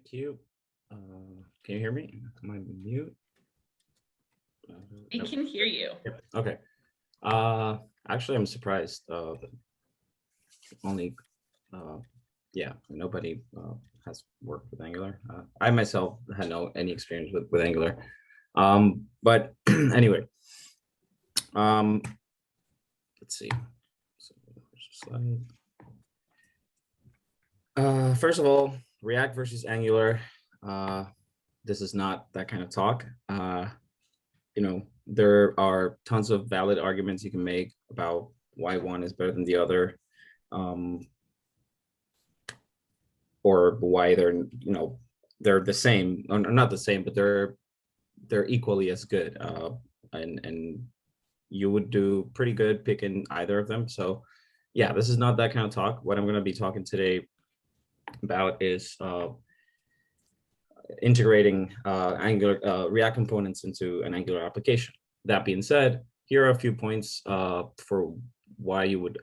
Thank you. Can you hear me? Am I mute? I Nope. can hear you. Yep. Okay. Actually, I'm surprised. Only, yeah, nobody has worked with Angular. I myself had any experience with Angular. But anyway, um, let's see. So, slide. First of all, React versus Angular. This is not that kind of talk. There are tons of valid arguments you can make about why one is better than the other, or why they're the same, or not the same, but they're equally as good. And you would do pretty good picking either of them. So yeah, this is not that kind of talk. What I'm going to be talking today about is integrating Angular React components into an Angular application. That being said, here are a few points for why you would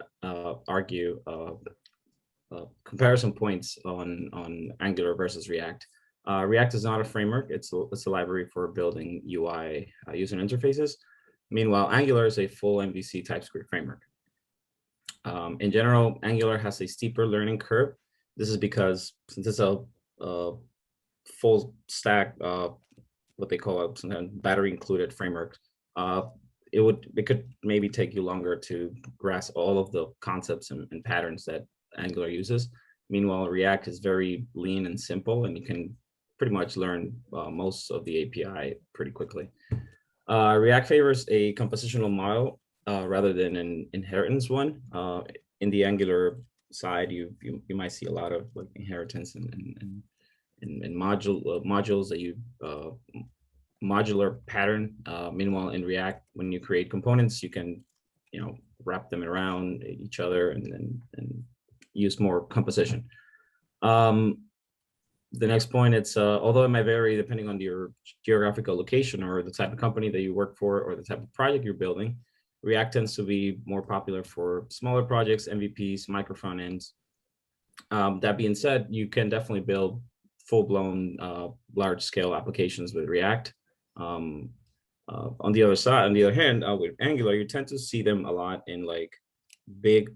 argue comparison points on Angular versus React. React is not a framework; it's a library for building UI user interfaces. Meanwhile, Angular is a full MVC TypeScript framework. In general, Angular has a steeper learning curve. This is because since it's a full stack, what they call a battery included framework, it could maybe take you longer to grasp all of the concepts and patterns that Angular uses. Meanwhile, React is very lean and simple, and you can pretty much learn most of the API pretty quickly. React favors a compositional model rather than an inheritance one. In the Angular side, you might see a lot of like inheritance and modules that you modular pattern. Meanwhile, in React, when you create components, you can wrap them around each other and use more composition. The next point, it's although it might vary depending on your geographical location or the type of company that you work for or the type of project you're building, React tends to be more popular for smaller projects, MVPs, micro front ends. That being said, you can definitely build full-blown large-scale applications with React. On the other hand, with Angular, you tend to see them a lot in like big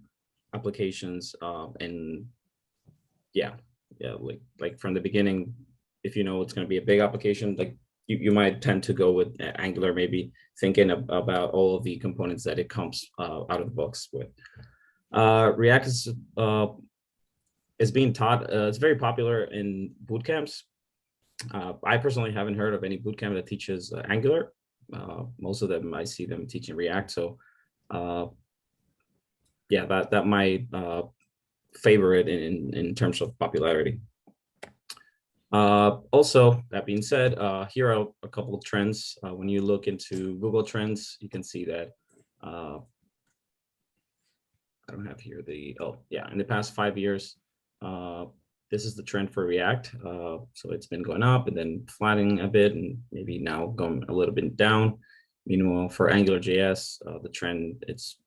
applications, and yeah, like from the beginning, if you know it's going to be a big application, like you might tend to go with Angular, maybe thinking about all of the components that it comes out of the box with. React is being taught. It's very popular in boot camps. I personally haven't heard of any bootcamp that teaches Angular. Most of them, I see them teaching React. So yeah, that might favor it in terms of popularity. Also, that being said, here are a couple of trends. When you look into Google Trends, you can see that I don't have here in the past 5 years, this is the trend for React. So it's been going up and then flattening a bit and maybe now going a little bit down. Meanwhile, for AngularJS, the trend, it's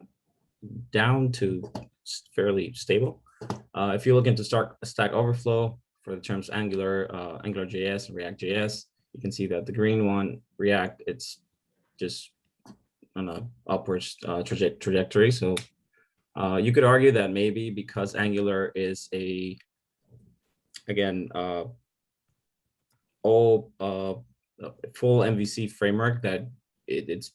down to fairly stable. If you look into Stack Overflow for the terms Angular, AngularJS, and React.js, you can see that the green one, React, it's just on a upwards trajectory. So you could argue that maybe because Angular is all full MVC framework, that it's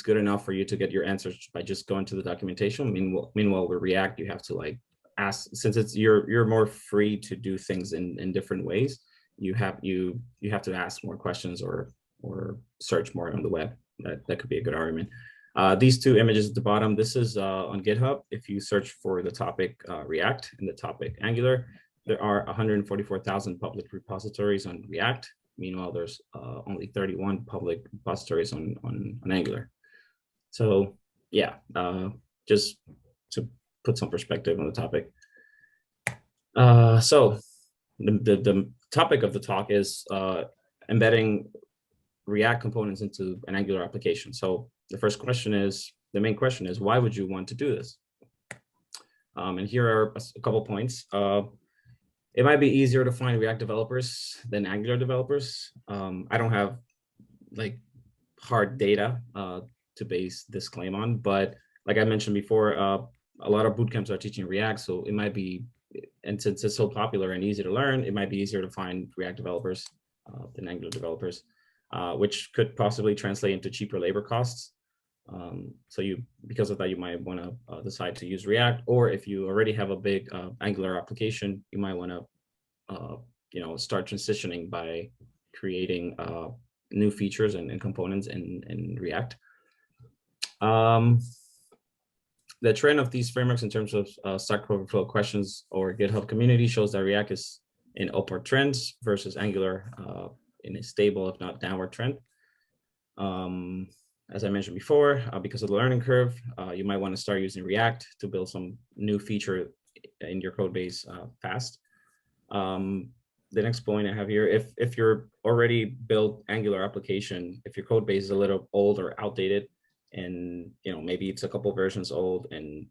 good enough for you to get your answers by just going to the documentation. Meanwhile, with React, you have to like ask, since you're more free to do things in different ways. You have to ask more questions or search more on the web. That could be a good argument. These two images at the bottom, this is on GitHub. If you search for the topic React and the topic Angular, there are 144,000 public repositories on React. Meanwhile, there's only 31 public repositories on Angular. So yeah, just to put some perspective on the topic. So the topic of the talk is embedding React components into an Angular application. So the main question is, why would you want to do this? And here are a couple points. it might be easier to find React developers than Angular developers. I don't have like hard data to base this claim on, but like I mentioned before, a lot of boot camps are teaching React, so it might be, and since it's so popular and easy to learn, it might be easier to find React developers than Angular developers, which could possibly translate into cheaper labor costs. So because of that, you might want to decide to use React, or if you already have a big Angular application, you might want to, start transitioning by creating new features and components in React. The trend of these frameworks in terms of Stack Overflow questions or GitHub community shows that React is in upward trends versus Angular in a stable, if not downward trend. As I mentioned before, because of the learning curve, you might want to start using React to build some new feature in your code base fast. The next point I have here, if you're already built Angular application, if your code base is a little old or outdated, and maybe it's a couple versions old, and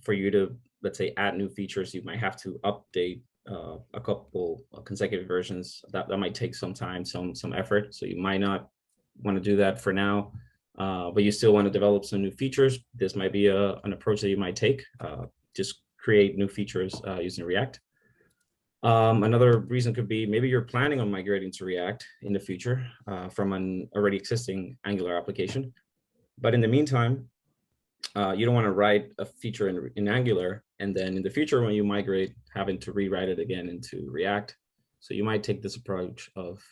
for you to, let's say, add new features, you might have to update a couple consecutive versions. That might take some time, some effort. So you might not want to do that for now, but you still want to develop some new features. This might be an approach that you might take. Just create new features using React. Another reason could be maybe you're planning on migrating to React in the future from an already existing Angular application. But in the meantime, you don't want to write a feature in Angular, and then in the future when you migrate, having to rewrite it again into React. So you might take this approach of,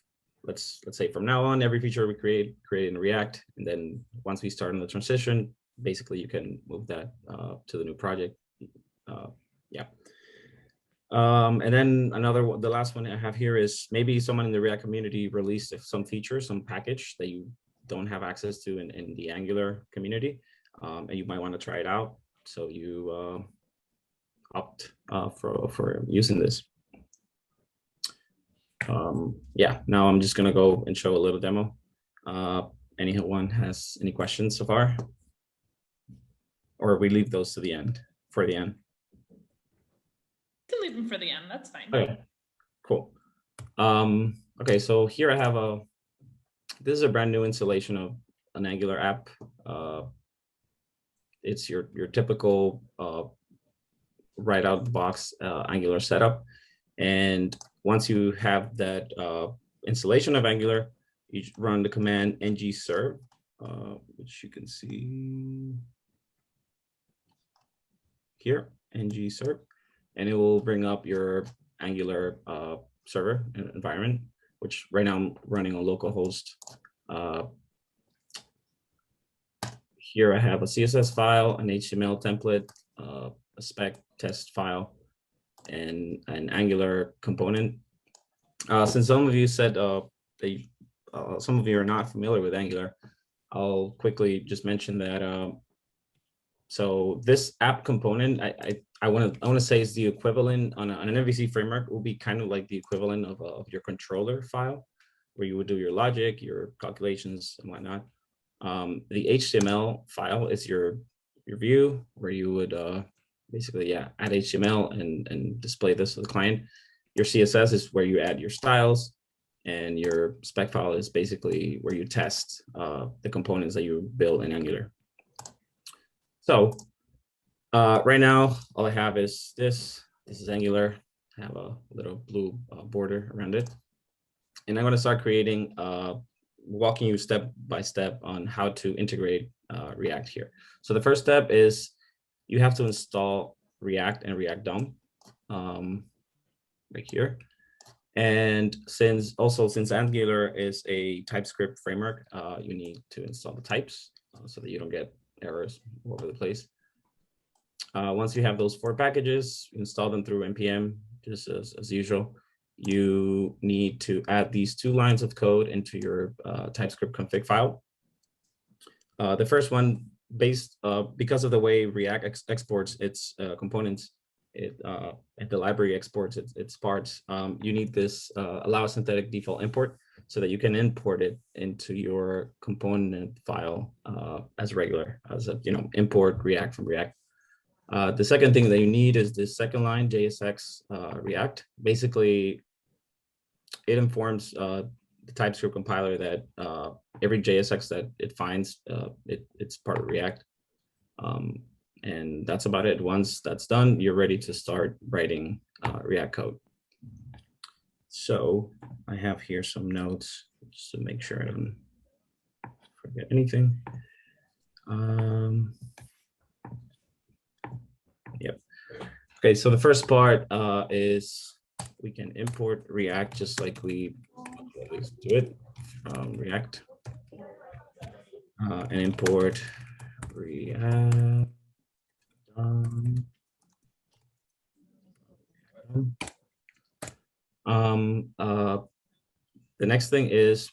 let's say from now on, every feature we create in React, and then once we start on the transition, basically you can move that to the new project. And then the last one I have here is maybe someone in the React community released some feature, some package that you don't have access to in the Angular community, and you might want to try it out. So you opt for using this. Now I'm just gonna go and show a little demo. Anyone has any questions so far? Or we leave those to the end, for the end? You can leave them for the end, that's fine. Okay, cool. Okay, so here I have this is a brand new installation of an Angular app. It's your typical right out of the box Angular setup. And once you have that installation of Angular, you run the command ng-serve, which you can see here, ng-serve, and it will bring up your Angular server environment, which right now I'm running on localhost. Here I have a CSS file, an HTML template, a spec test file, and an Angular component. Since some of you said some of you are not familiar with Angular, I'll quickly just mention that. So this app component, I want to say is the equivalent on an MVC framework. Will be kind of like the equivalent of your controller file, where you would do your logic, your calculations, and whatnot. The HTML file is your view, where you would basically add HTML and display this to the client. Your CSS is where you add your styles, and your spec file is basically where you test the components that you build in Angular. So right now, all I have is this. This is Angular. I have a little blue border around it. And I'm going to start creating, walking you step by step on how to integrate React here. So the first step is you have to install React and React DOM right here. And since Angular is a TypeScript framework, you need to install the types so that you don't get errors all over the place. Once you have those 4 packages, install them through npm, just as usual. You need to add these 2 lines of code into your TypeScript config file. The first one, because of the way React exports its components, the library exports its parts, you need this allow synthetic default import so that you can import it into your component file as regular, as a import React from React. The second thing that you need is this second line, JSX React. Basically, it informs the TypeScript compiler that every JSX that it finds, it's part of React. And that's about it. Once that's done, you're ready to start writing React code. So I have here some notes just to make sure I don't forget anything. Yep. Okay, so the first part is we can import React just like we always do it. React and import React. The next thing is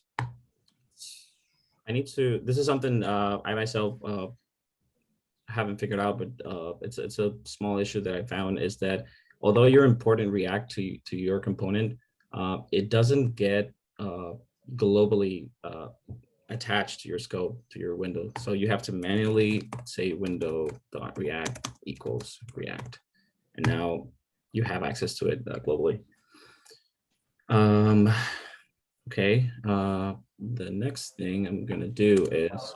I need to, this is something I myself haven't figured out, but it's a small issue that I found, is that although you're importing React to your component, it doesn't get globally attached to your scope, to your window. So you have to manually say window.react equals React. And now you have access to it globally. Okay, the next thing I'm gonna do is,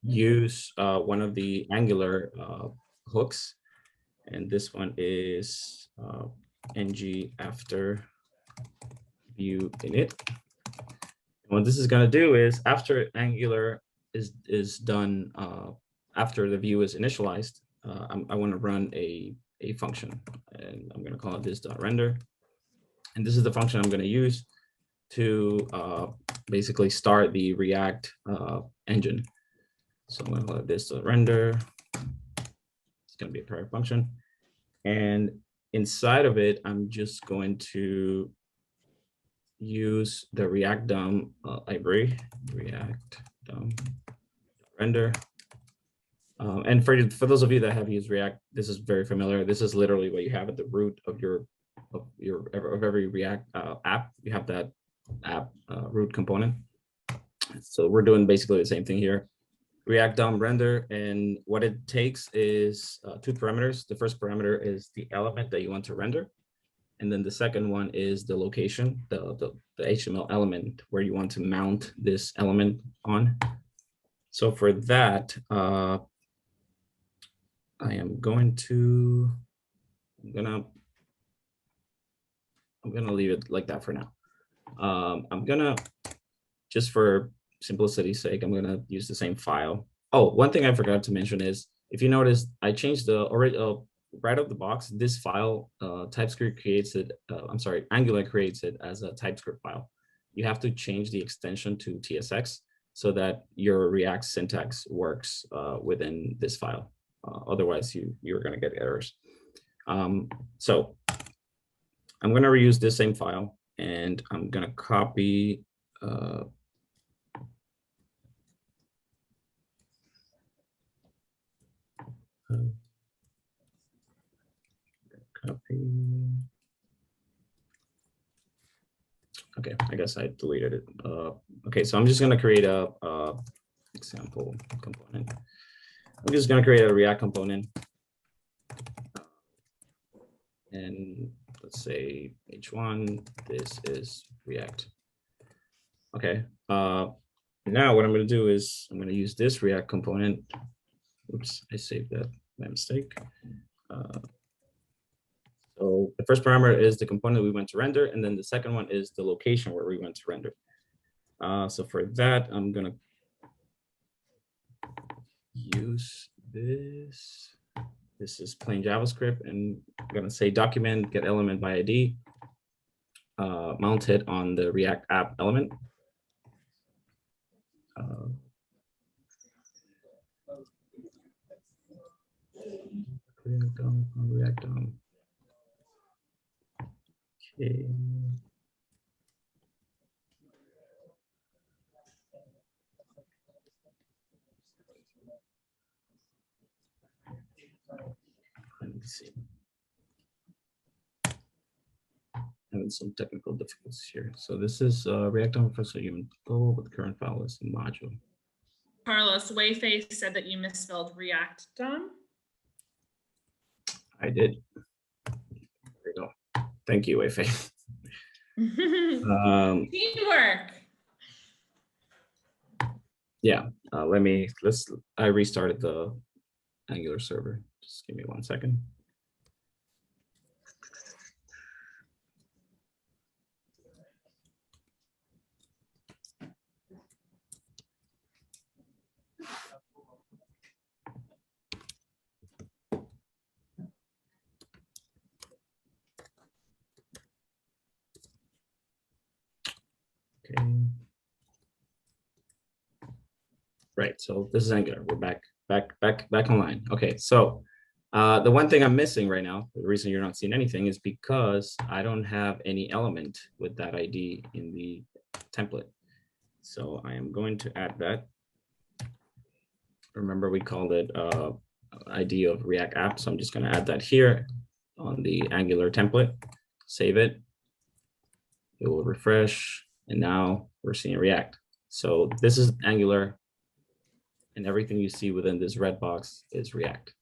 use one of the Angular hooks, and this one is ng after view init. And what this is gonna do is, after Angular is done, after the view is initialized, I want to run a function, and I'm going to call it this.render. And this is the function I'm going to use to basically start the React engine. So I'm going to call it this.render. It's going to be a private function. And inside of it, I'm just going to use the React DOM library, React DOM render. And for those of you that have used React, this is very familiar. This is literally what you have at the root of every React app. You have that app root component. So we're doing basically the same thing here. React DOM render, and what it takes is two parameters. The first parameter is the element that you want to render, and then the second one is the location, the HTML element where you want to mount this element on. So for that, I'm gonna leave it like that for now. I'm gonna, just for simplicity's sake, I'm gonna use the same file. Oh, one thing I forgot to mention is, if you notice, I changed the right out of the box, this file, TypeScript creates it, Angular creates it as a TypeScript file. You have to change the extension to TSX so that your React syntax works within this file. Otherwise, you're going to get errors. So I'm going to reuse this same file, and I'm going to copy Okay, I guess I deleted it. Okay, so I'm just going to create a example component. I'm just going to create a React component, and let's say h1, this is React. Okay, now what I'm going to do is I'm going to use this React component. Oops, I saved that by mistake. So the first parameter is the component we want to render, and then the second one is the location where we want to render. So for that, I'm going to use this. This is plain JavaScript, and I'm going to say document get element by ID, mounted on the React app element. React DOM. Okay. Let me see. Having some technical difficulties here. So this is React DOM, so you go with the current file is module. Carlos, Wayface said that you misspelled React, Don. I did. There you go. Thank you, Wayfair. Teamwork. Yeah, I restarted the Angular server. Just give me 1 second. Okay. Right, so this is Angular. We're back online. Okay, so the one thing I'm missing right now, the reason you're not seeing anything is because I don't have any element with that ID in the template. So I am going to add that. Remember, we called it ID of React app. So I'm just going to add that here on the Angular template, save it. It will refresh. And now we're seeing React. So this is Angular. And everything you see within this red box is React.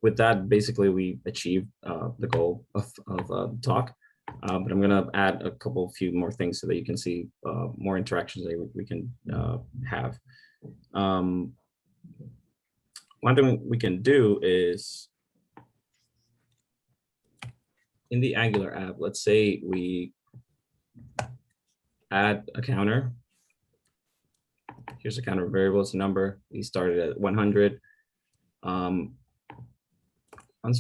With that, basically, we achieved the goal of the talk. But I'm going to add a few more things so that you can see more interactions that we can have. One thing we can do is in the Angular app, let's say we add a counter. Here's a counter variable, it's a number. We started at 100. Once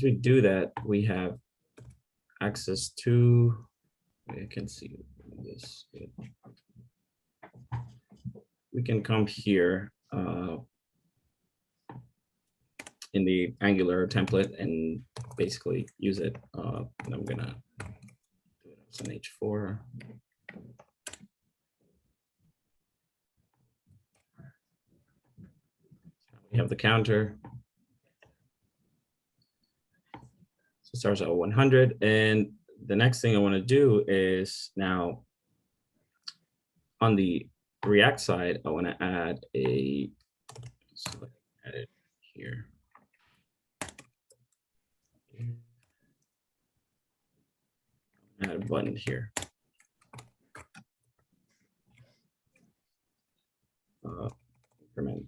we do that, we have access to, I can see this. We can come here in the Angular template and basically use it. And I'm gonna do it as an H4. We have the counter. So it starts at 100. And the next thing I want to do is now on the React side, I want to add a, so add it here. Add a button here. Increment.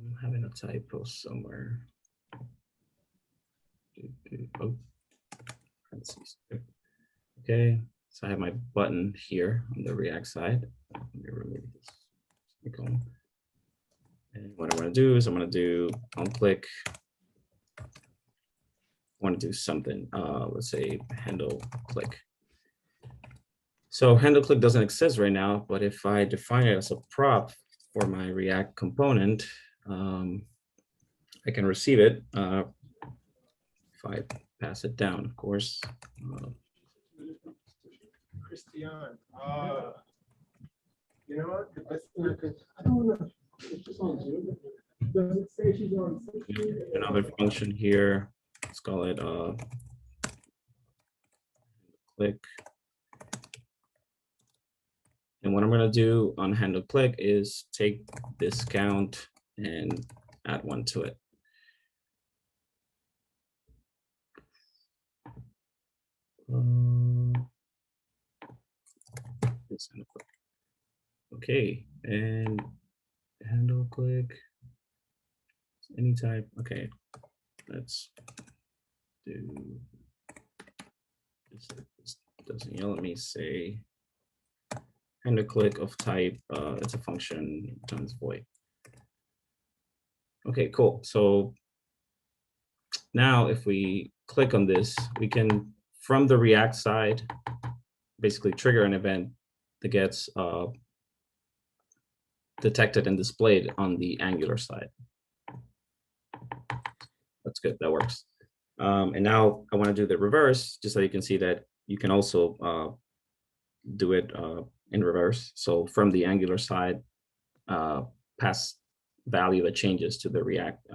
I'm having a typo somewhere. Oh, okay, so I have my button here on the React side. Let me remove this. And what I want to do is I'm going to do on click. I want to do something. Let's say handle click. So handle click doesn't exist right now, but if I define it as a prop for my React component, I can receive it if I pass it down, of course. Christian, you know what? I don't know. It's just on Zoom. Does it say she's on 16? Another function here. Let's call it click. And what I'm going to do on handle click is take this count and add 1 to it. This handle click. Okay, and handle click, any type. Okay, let's do this. This doesn't let me say handle click of type. It's a function returns void. Okay, cool. So now if we click on this, we can, from the React side, basically trigger an event that gets detected and displayed on the Angular side. That's good, that works. And now I want to do the reverse, just so you can see that you can also do it in reverse. So from the Angular side, pass value that changes to the React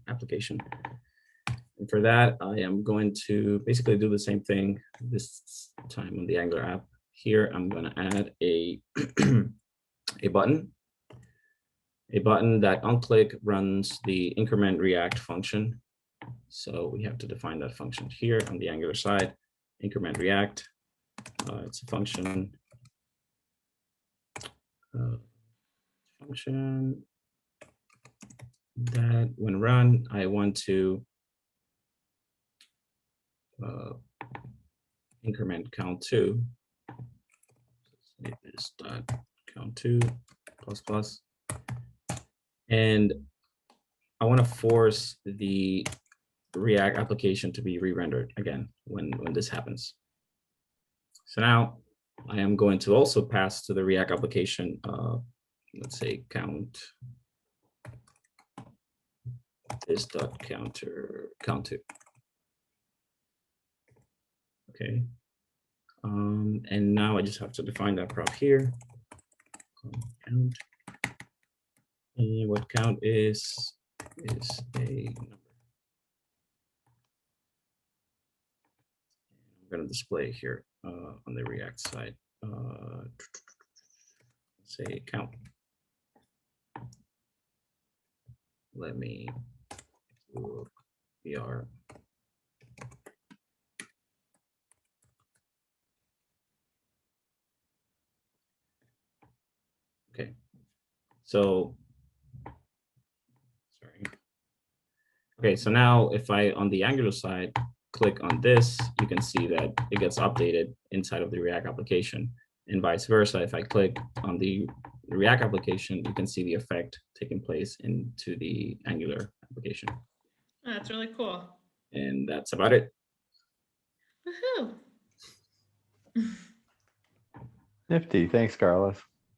application. And for that, I am going to basically do the same thing this time on the Angular app. Here, I'm going to add a a button that on click runs the increment React function. So we have to define that function here on the Angular side. Increment React. It's a function. Function that when run, I want to increment count 2. Say this dot count 2 plus plus. And I want to force the React application to be re-rendered again when this happens. So now I am going to also pass to the React application, let's say count this dot counter count 2. Okay. And now I just have to define that prop here. Count. And what count is a number. I'm going to display here on the React side. Say count. Let me do BR. Okay, so sorry. Okay, so now if I on the Angular side click on this, you can see that it gets updated inside of the React application, and vice versa. If I click on the React application, you can see the effect taking place into the Angular application. That's really cool. And that's about it. Woohoo! Nifty. Thanks, Carlos.